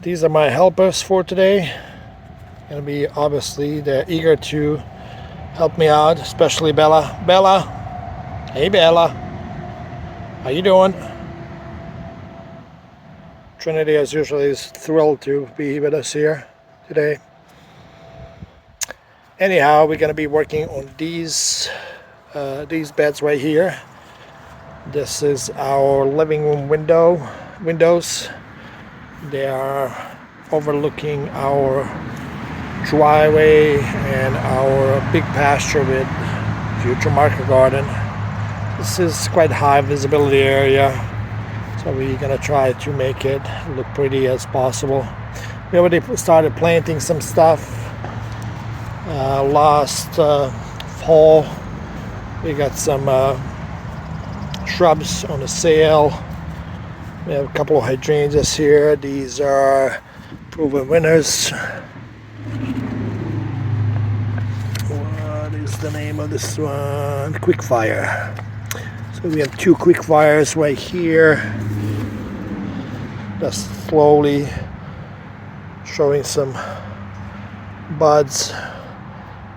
these are my helpers for today. Gonna be obviously they're eager to help me out, especially Bella. Bella, hey Bella, how you doing? Trinity, as usual, is thrilled to be with us here today. Anyhow, we're gonna be working on these beds right here. This is our living room windows. They are overlooking our driveway and our big pasture with future market garden. This is quite high visibility area, so we're gonna try to make it look pretty as possible. We already started planting some stuff last fall. We got some shrubs on the sale. We have a couple of hydrangeas here. These are proven winners. What is the name of this one? Quickfire. So we have two quickfires right here. Just slowly showing some buds.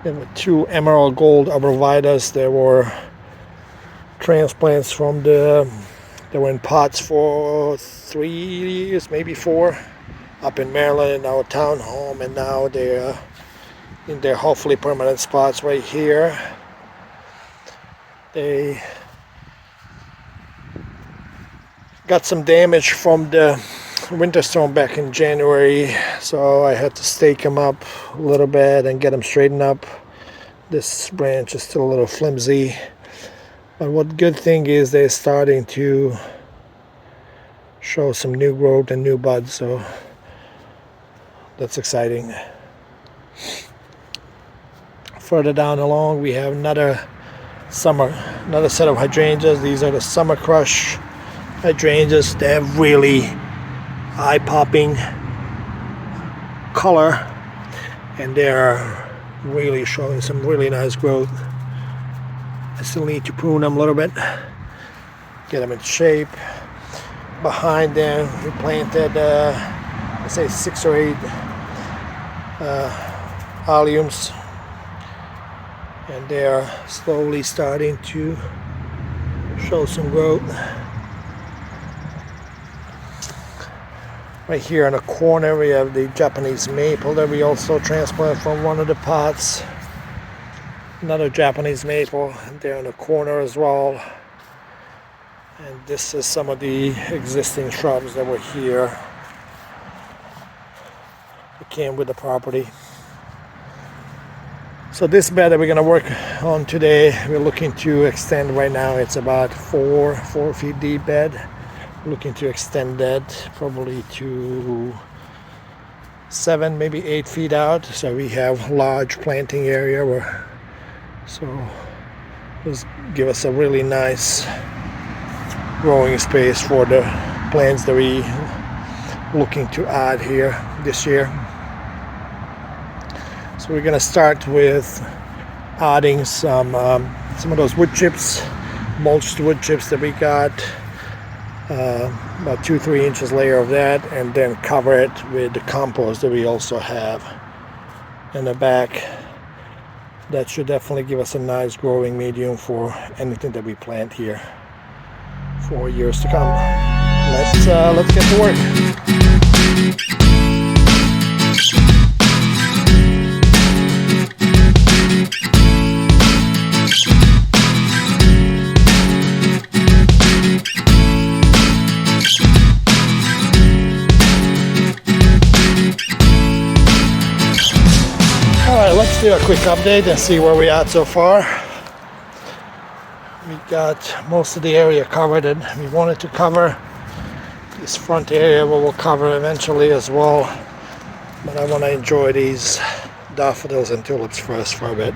And with two emerald gold arborvitaes. There were transplants from they were in pots for 3 years, maybe 4, up in Maryland in our townhome, and now they're in their hopefully permanent spots right here. They got some damage from the winter storm back in January, so I had to stake them up a little bit and get them straightened up. This branch is still a little flimsy. But what good thing is they're starting to show some new growth and new buds, so that's exciting. Further down along we have another set of hydrangeas. These are the Summer Crush hydrangeas. They have really eye-popping color, and they're really showing some really nice growth. I still need to prune them a little bit, get them in shape. Behind them, we planted, I say 6 or 8 alliums, and they are slowly starting to show some growth. Right here in the corner, we have the Japanese maple that we also transplanted from one of the pots. Another Japanese maple there in the corner as well. And this is some of the existing shrubs that were here. It came with the property. So this bed that we're going to work on today, we're looking to extend. Right now it's about 4 feet deep bed. We're looking to extend that probably to 7, maybe 8 feet out. So we have large planting area where. So this give us a really nice growing space for the plants that we looking to add here this year. So we're gonna start with adding some of those wood chips, mulched wood chips that we got, about 2-3 inches layer of that, and then cover it with the compost that we also have in the back. That should definitely give us a nice growing medium for anything that we plant here for years to come. Let's get to work. Let's do a quick update and see where we're at so far. We got most of the area covered, and we wanted to cover this front area, what we'll cover eventually as well. But I want to enjoy these daffodils and tulips first for a bit.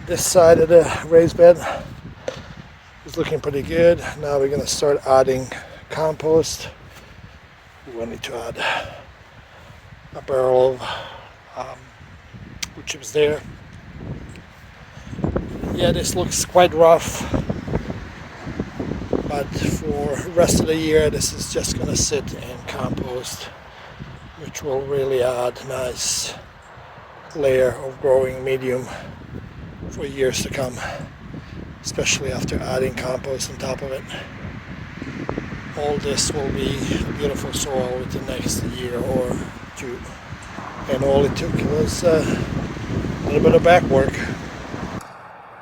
This side of the raised bed is looking pretty good. Now we're going to start adding compost. We'll need to add a barrel of wood chips there. Yeah, this looks quite rough, but for the rest of the year this is just gonna sit in compost. which will really add nice layer of growing medium for years to come, especially after adding compost on top of it. All this will be beautiful soil within the next year or two, and all it took was a little bit of back work.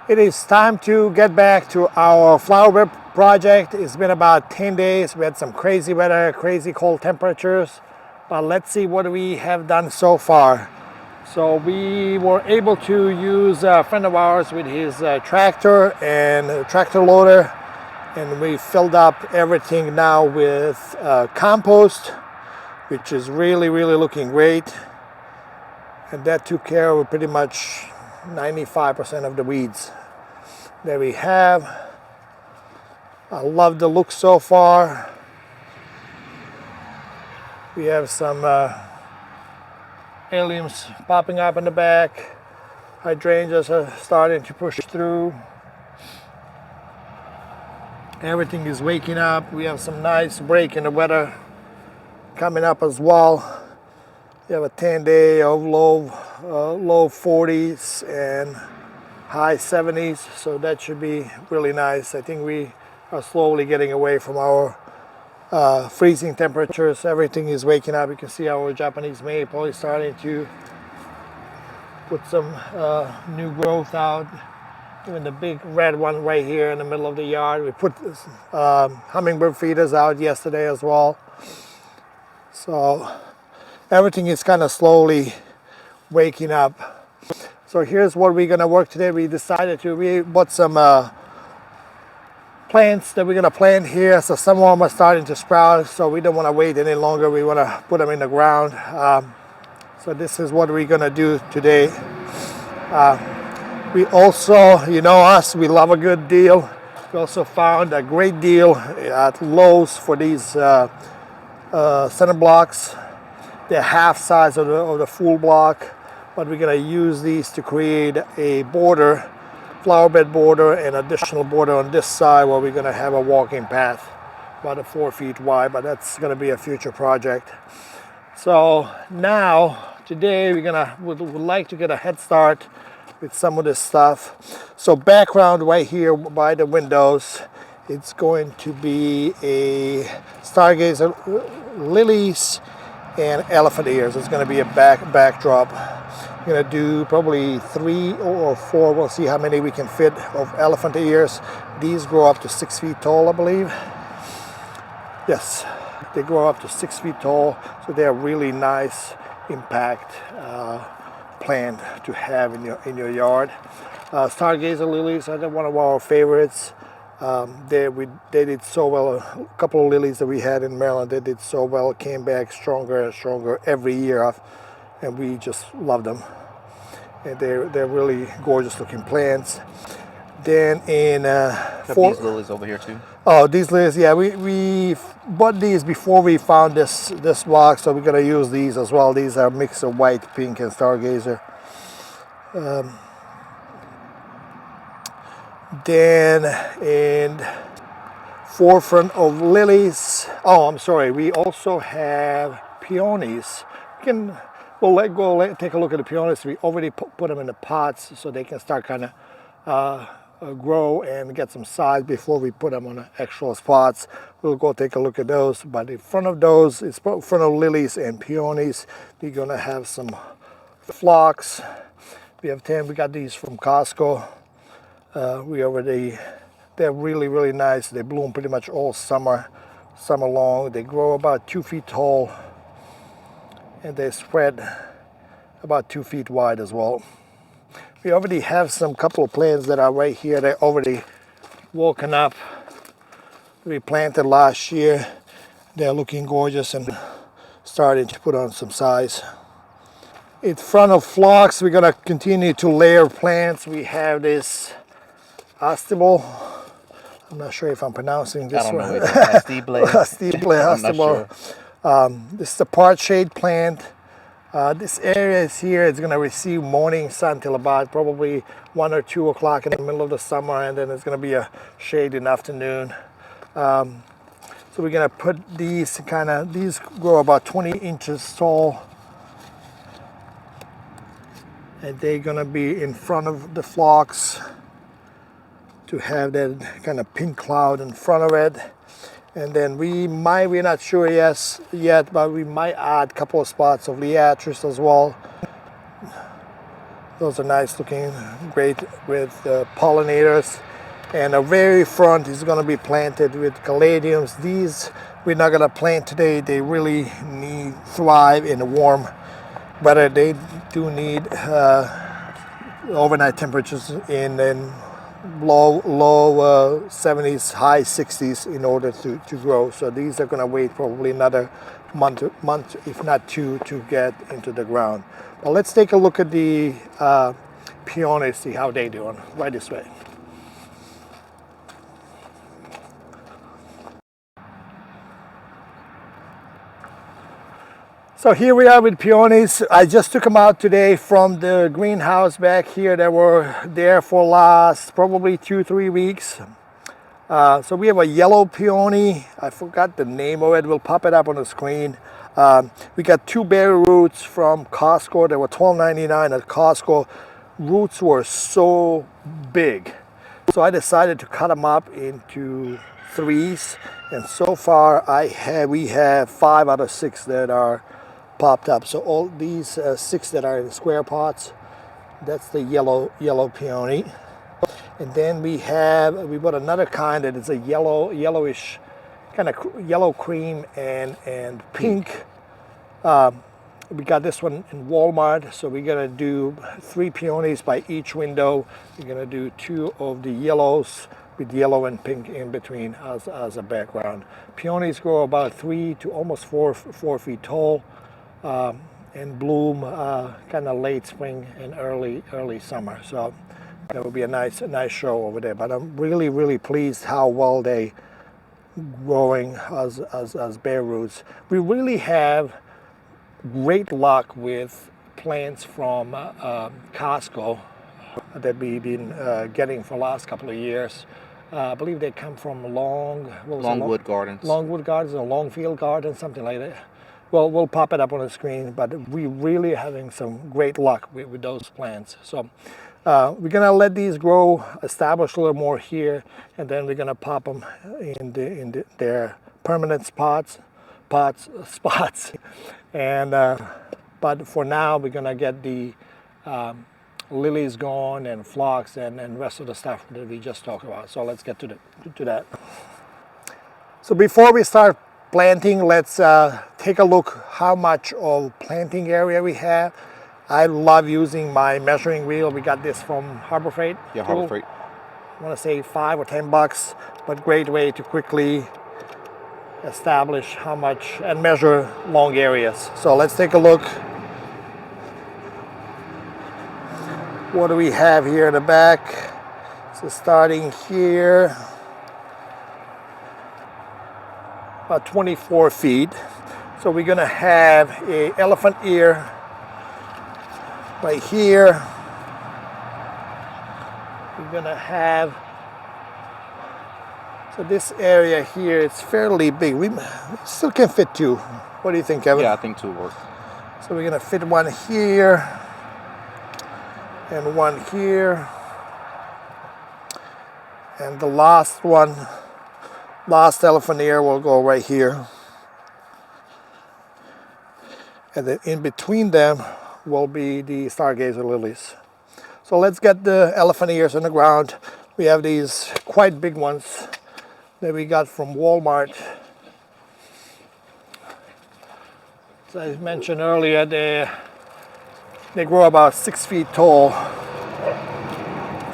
It is time to get back to our flower bed project. It's been about 10 days. We had some crazy weather, crazy cold temperatures, but let's see what we have done so far. So we were able to use a friend of ours with his tractor and a tractor loader, and we filled up everything now with compost, which is really looking great, and that took care of pretty much 95% of the weeds that we have. I love the look so far. We have some alliums popping up in the back. Hydrangeas are starting to push through. Everything is waking up. We have some nice break in the weather coming up as well. We have a 10-day of low 40s and high 70s, so that should be really nice. I think we are slowly getting away from our freezing temperatures. Everything is waking up. You can see our Japanese maple is starting to put some new growth out. Even the big red one right here in the middle of the yard. We put hummingbird feeders out yesterday as well. So everything is kind of slowly waking up. So here's what we're gonna work today. We bought some plants that we're gonna plant here. So some of them are starting to sprout, so we don't wanna wait any longer. We wanna put them in the ground. So this is what we're gonna do today. We also, you know us, we love a good deal. We also found a great deal at Lowe's for these center blocks. They're half size of the full block, but we're gonna use these to create a border, flower bed border, and additional border on this side where we're gonna have a walking path about 4 feet wide, but that's gonna be a future project. So now, today would like to get a head start with some of this stuff. So background right here by the windows, it's going to be a stargazer lilies and elephant ears. It's going to be a backdrop. I'm going to do probably 3 or 4. We'll see how many we can fit of elephant ears. These grow up to 6 feet tall, I believe. Yes, they grow up to 6 feet tall, so they're really nice impact plant to have in your yard. Stargazer lilies are one of our favorites. They did so well. A couple of lilies that we had in Maryland, they did so well, came back stronger and stronger every year, and we just love them. And they're really gorgeous looking plants. Then in these lilies over here too. Oh, these lilies, yeah, we bought these before we found this box, so we're gonna use these as well. These are a mix of white, pink, and stargazer. Then in forefront of lilies, oh, I'm sorry, we also have peonies. We'll take a look at the peonies. We already put them in the pots so they can start kind of grow and get some size before we put them on the actual spots. We'll go take a look at those. But in front of those, in front of lilies and peonies, we're gonna have some phlox. We got these from Costco. They're really nice. They bloom pretty much all summer long. They grow about 2 feet tall, and they spread about 2 feet wide as well. We already have some couple of plants that are right here. They're already woken up. We planted last year. They're looking gorgeous and starting to put on some size. In front of Phlox, we're gonna continue to layer plants. We have this Astible. I'm not sure if I'm pronouncing this one. I don't know. Astible. Astible. This is a part shade plant. This area is here. It's going to receive morning sun till about probably 1 or 2 o'clock in the middle of the summer, and then it's going to be a shade in the afternoon. So we're gonna put these these grow about 20 inches tall. And they're gonna be in front of the phlox to have that kind of pink cloud in front of it. And then we're not sure yet, but we might add a couple of spots of liatris as well. Those are nice looking, great with pollinators. And the very front is going to be planted with caladiums. These we're not going to plant today. They really thrive in the warm weather. They do need overnight temperatures in low 70s, high 60s in order to grow. So these are going to wait probably another month, if not two, to get into the ground. But let's take a look at the peonies, see how they're doing. Right this way. So here we are with peonies. I just took them out today from the greenhouse back here. They were there for last probably 2-3 weeks. So we have a yellow peony. I forgot the name of it. We'll pop it up on the screen. We got 2 bare roots from Costco. They were $12.99 at Costco. Roots were so big. So I decided to cut them up into 3s. And so far we have 5 out of 6 that are popped up. So all these 6 that are in square pots, that's the yellow peony. And then we bought another kind that is a yellowish, kind of yellow cream and pink. We got this one in Walmart. So we're gonna do 3 peonies by each window. We're gonna do 2 of the yellows with yellow and pink in between as a background. Peonies grow about 3 to almost 4 feet tall. And bloom kind of late spring and early summer. So that will be a nice show over there. But I'm really pleased how well they growing as bare roots. We really have great luck with plants from Costco that we've been getting for the last couple of years. I believe they come from Longwood Gardens. Longwood Gardens or Longfield Gardens, something like that. Well, we'll pop it up on the screen, but we're really having some great luck with those plants. So we're gonna let these grow, establish a little more here, and then we're gonna pop them in their permanent spots. And but for now, we're gonna get the lilies going and phlox and rest of the stuff that we just talked about. So let's get to that. So before we start planting, let's take a look how much of planting area we have. I love using my measuring wheel. We got this from Harbor Freight. Yeah, Harbor Freight. I want to say $5 or $10, but great way to quickly establish how much and measure long areas. So let's take a look. What do we have here in the back? So starting here, about 24 feet. So we're gonna have an elephant ear right here. We're gonna have, so this area here, it's fairly big. We still can fit 2. What do you think, Kevin? Yeah, I think 2 work. So we're gonna fit 1 here and 1 here. And the last elephant ear will go right here. And then in between them will be the stargazer lilies. So let's get the elephant ears on the ground. We have these quite big ones that we got from Walmart. As I mentioned earlier, they grow about 6 feet tall,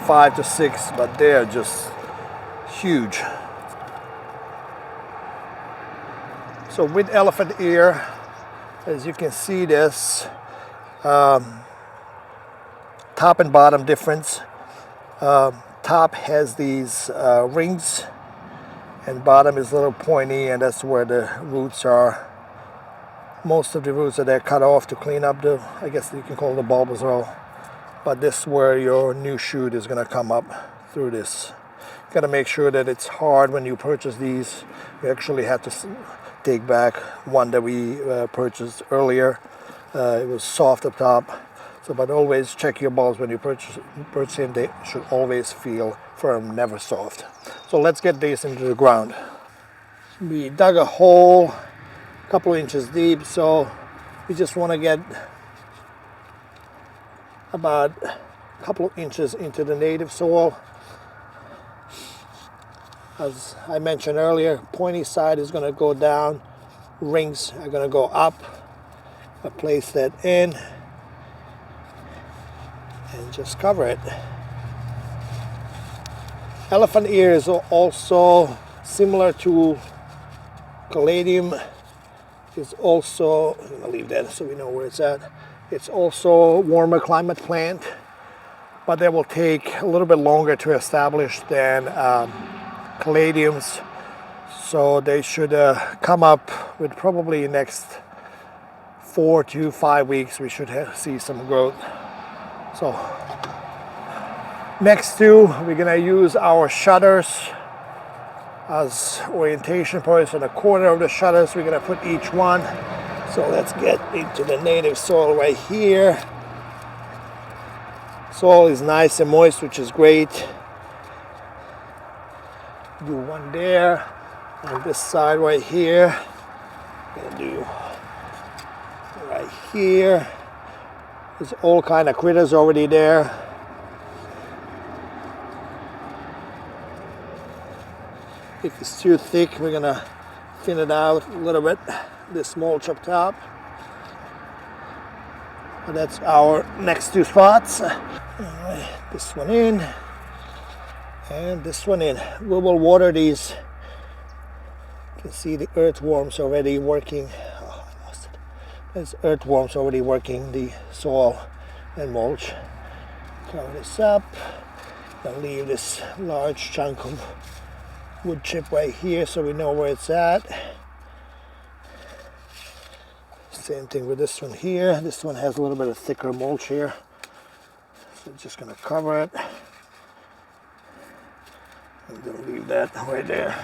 5 to 6, but they're just huge. So with elephant ear, as you can see this, top and bottom difference. Top has these rings and bottom is a little pointy, and that's where the roots are. Most of the roots are there cut off to clean up the, I guess you can call it the bulb as well. But this is where your new shoot is gonna come up through this. got to make sure that it's hard when you purchase these. We actually had to take back one that we purchased earlier. It was soft up top. So, but always check your bulbs when you purchase them. They should always feel firm, never soft. So let's get these into the ground. We dug a hole a couple of inches deep, so we just want to get about a couple of inches into the native soil. As I mentioned earlier, pointy side is going to go down, rings are going to go up. I place that in and just cover it. Elephant ear is also similar to caladium. It's also, I'm going to leave that so we know where it's at. It's also a warmer climate plant, but they will take a little bit longer to establish than caladiums. So they should come up with probably next 4 to 5 weeks. We should see some growth. So next to, we're gonna use our shutters as orientation points. On the corner of the shutters, we're gonna put each one. So let's get into the native soil right here. Soil is nice and moist, which is great. Do one there, on this side right here. Gonna do right here. There's all kind of critters already there. If it's too thick, we're gonna thin it out a little bit. This mulch up top. And that's our next two spots. Alright, this one in and this one in. We will water these. You can see the earthworms already working. Oh, I lost it. There's earthworms already working the soil and mulch. Cover this up. I'll leave this large chunk of wood chip right here so we know where it's at. Same thing with this one here. This one has a little bit of thicker mulch here. So just gonna cover it. I'm gonna leave that right there.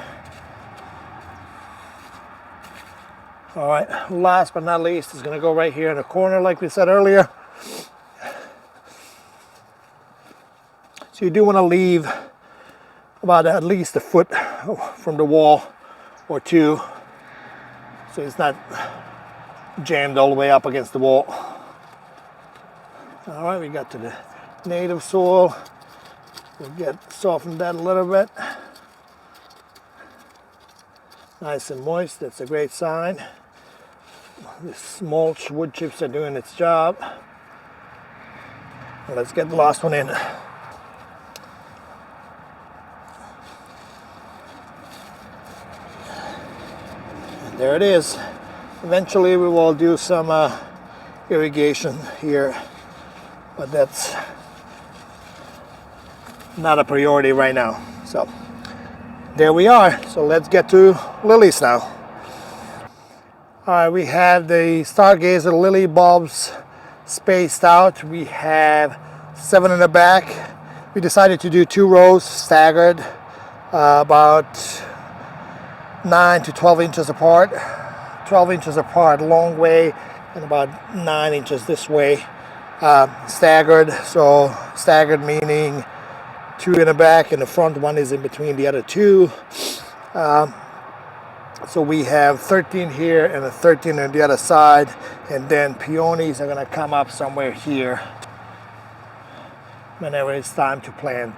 All right, last but not least is gonna go right here in the corner like we said earlier. So you do wanna leave about at least a foot from the wall or two, so it's not jammed all the way up against the wall. All right, we got to the native soil. We'll soften that a little bit. Nice and moist, that's a great sign. This mulch wood chips are doing its job. Let's get the last one in. There it is. Eventually we will do some irrigation here, but that's not a priority right now. So there we are. So let's get to lilies now. All right, we have the stargazer lily bulbs spaced out. We have 7 in the back. We decided to do 2 rows staggered, about 9 to 12 inches apart. 12 inches apart long way and about 9 inches this way, staggered. So staggered meaning 2 in the back and the front one is in between the other 2. So we have 13 here and a 13 on the other side, and then peonies are going to come up somewhere here whenever it's time to plant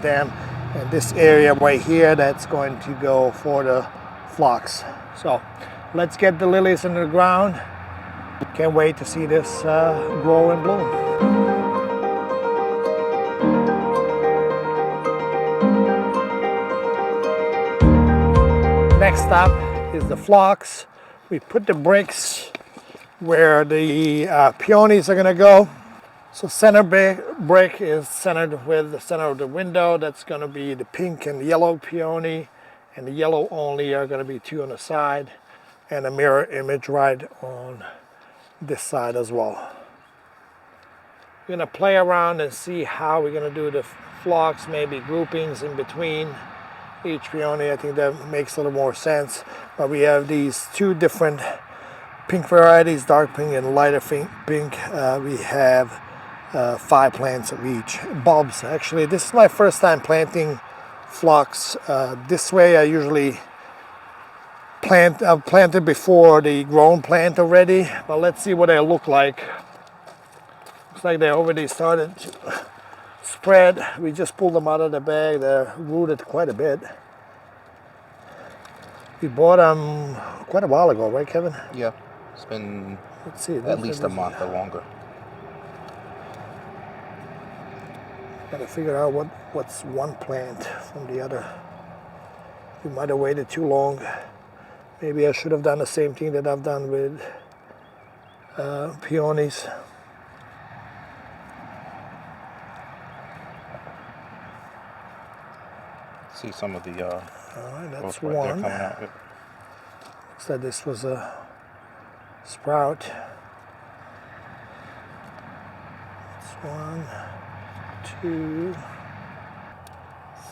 them. And this area right here, that's going to go for the phlox. So let's get the lilies in the ground. Can't wait to see this grow and bloom. Next up is the phlox. We put the bricks where the peonies are gonna go. So center brick is centered with the center of the window. That's gonna be the pink and yellow peony, and the yellow only are gonna be 2 on the side, and a mirror image right on this side as well. We're gonna play around and see how we're gonna do the phlox, maybe groupings in between each peony. I think that makes a little more sense. But we have these two different pink varieties, dark pink and lighter pink. We have 5 plants of each. Bulbs, actually. This is my first time planting phlox this way. I usually I've planted before the grown plant already, but let's see what they look like. Looks like they already started to spread. We just pulled them out of the bag. They're rooted quite a bit. We bought them quite a while ago, right, Kevin? Yeah, it's been Let's see, at least a month or longer. Gotta figure out what's one plant from the other. We might have waited too long. Maybe I should have done the same thing that I've done with peonies. See some of the All right, that's growth right there one. coming out. Yep. Looks like this was a sprout. That's 1, 2,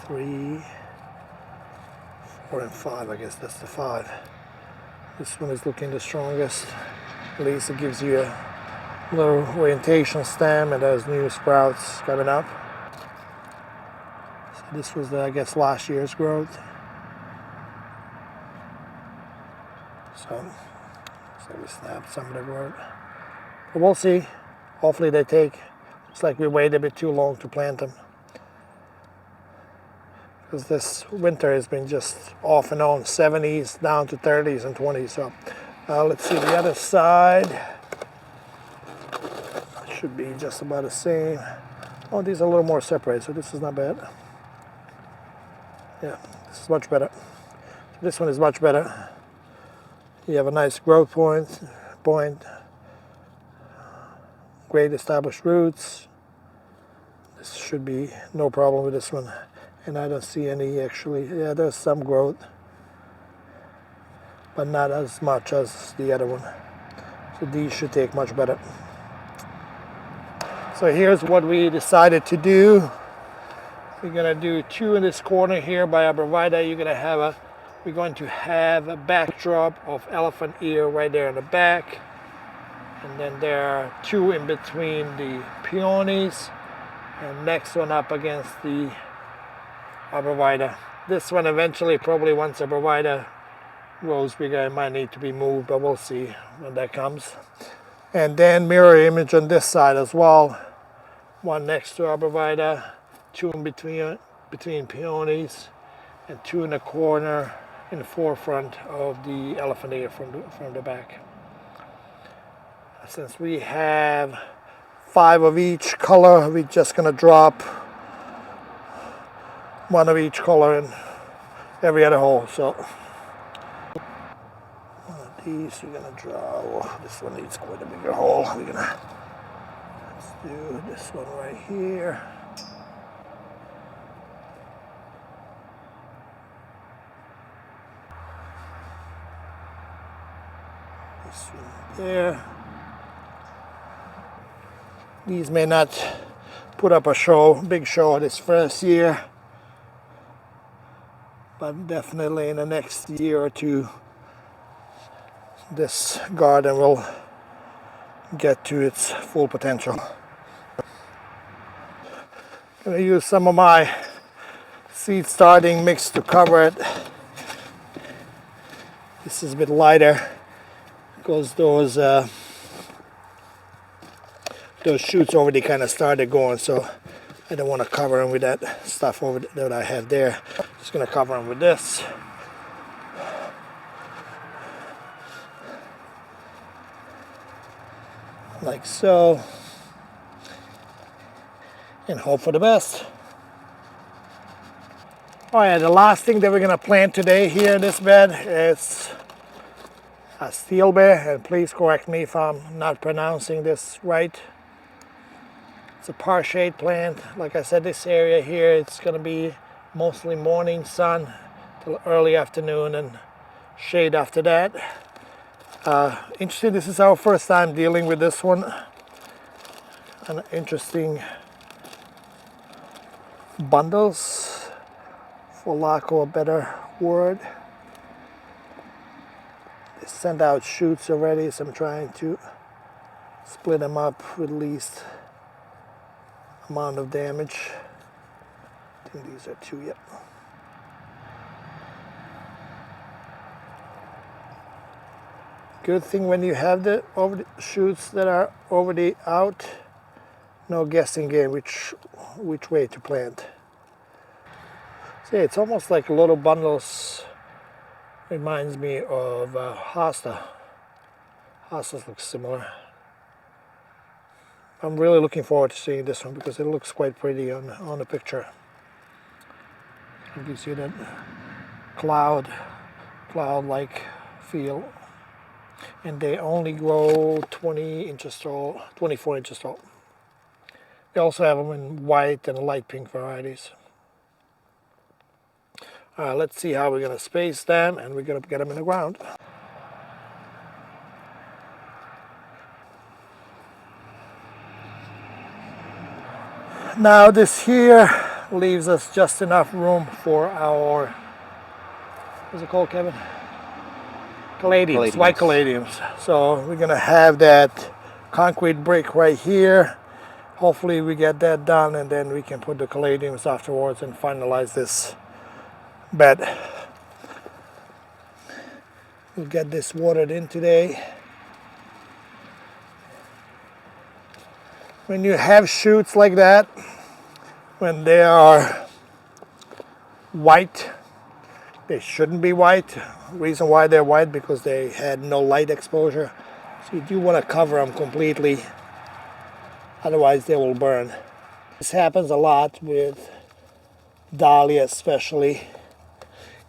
3, 4, and 5. I guess that's the 5. This one is looking the strongest. At least it gives you a little orientation stem, and there's new sprouts coming up. So this was, I guess, last year's growth. So we snapped some of the growth. But we'll see. Hopefully they take. Looks like we waited a bit too long to plant them, because this winter has been just off and on, 70s down to 30s and 20s. So let's see the other side. Should be just about the same. Oh, these are a little more separated, so this is not bad. Yeah, this is much better. This one is much better. You have a nice growth point, great established roots. This should be no problem with this one. And I don't see any actually. Yeah, there's some growth, but not as much as the other one. So these should take much better. So here's what we decided to do. We're gonna do 2 in this corner here by arborvitae. We're going to have a backdrop of elephant ear right there in the back. And then there are 2 in between the peonies, and next one up against the arborvitae. This one eventually, probably once arborvitae grows bigger, it might need to be moved, but we'll see when that comes. And then mirror image on this side as well. 1 next to arborvitae, 2 in between peonies, and 2 in the corner in the forefront of the elephant ear from the back. Since we have 5 of each color, we're just gonna drop 1 of each color in every other hole. So one of these we're gonna draw. Oh, this one needs quite a bigger hole. Let's do this one right here. This one there. These may not put up a big show this first year, but definitely in the next year or 2, this garden will get to its full potential. I'm going to use some of my seed starting mix to cover it. This is a bit lighter because those shoots already kind of started going, so I don't want to cover them with that stuff over that I have there. Just going to cover them with this. Like so. And hope for the best. Alright, the last thing that we're going to plant today here in this bed is Astible, and please correct me if I'm not pronouncing this right. It's a par shade plant. Like I said, this area here, it's going to be mostly morning sun till early afternoon and shade after that. Interesting, this is our first time dealing with this one. An interesting bundles, for lack of a better word. They sent out shoots already, so I'm trying to split them up with least amount of damage. I think these are 2, yep. Good thing when you have the shoots that are already out, no guessing game which way to plant. See, it's almost like little bundles. Reminds me of hosta. Hostas look similar. I'm really looking forward to seeing this one because it looks quite pretty on the picture. You can see that cloud-like feel. And they only grow 20 inches tall, 24 inches tall. They also have them in white and light pink varieties. Let's see how we're going to space them, and we're going to get them in the ground. Now this here leaves us just enough room for our, what's it called, Kevin? Caladiums, white caladiums. So we're going to have that concrete brick right here. Hopefully we get that done, and then we can put the caladiums afterwards and finalize this bed. We'll get this watered in today. When you have shoots like that, when they are white, they shouldn't be white. Reason why they're white, because they had no light exposure. So you do want to cover them completely, otherwise they will burn. This happens a lot with dahlias especially.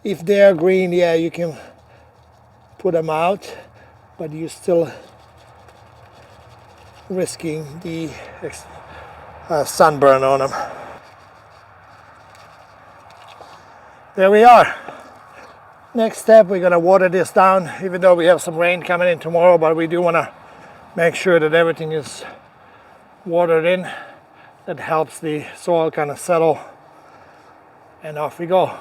If they're green, yeah, you can put them out, but you're still risking the sunburn on them. There we are. Next step, we're going to water this down, even though we have some rain coming in tomorrow, but we do want to make sure that everything is watered in. That helps the soil kind of settle, and off we go.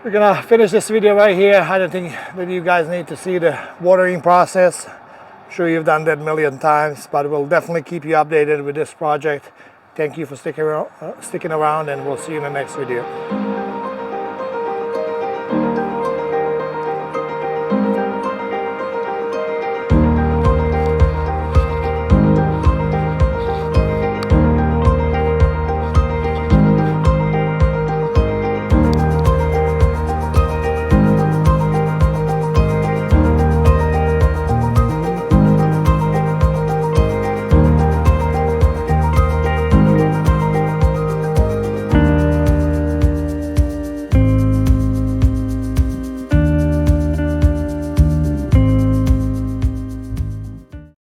We're gonna finish this video right here. I don't think that you guys need to see the watering process. I'm sure you've done that a million times, but we'll definitely keep you updated with this project. Thank you for sticking around, and we'll see you in the next video.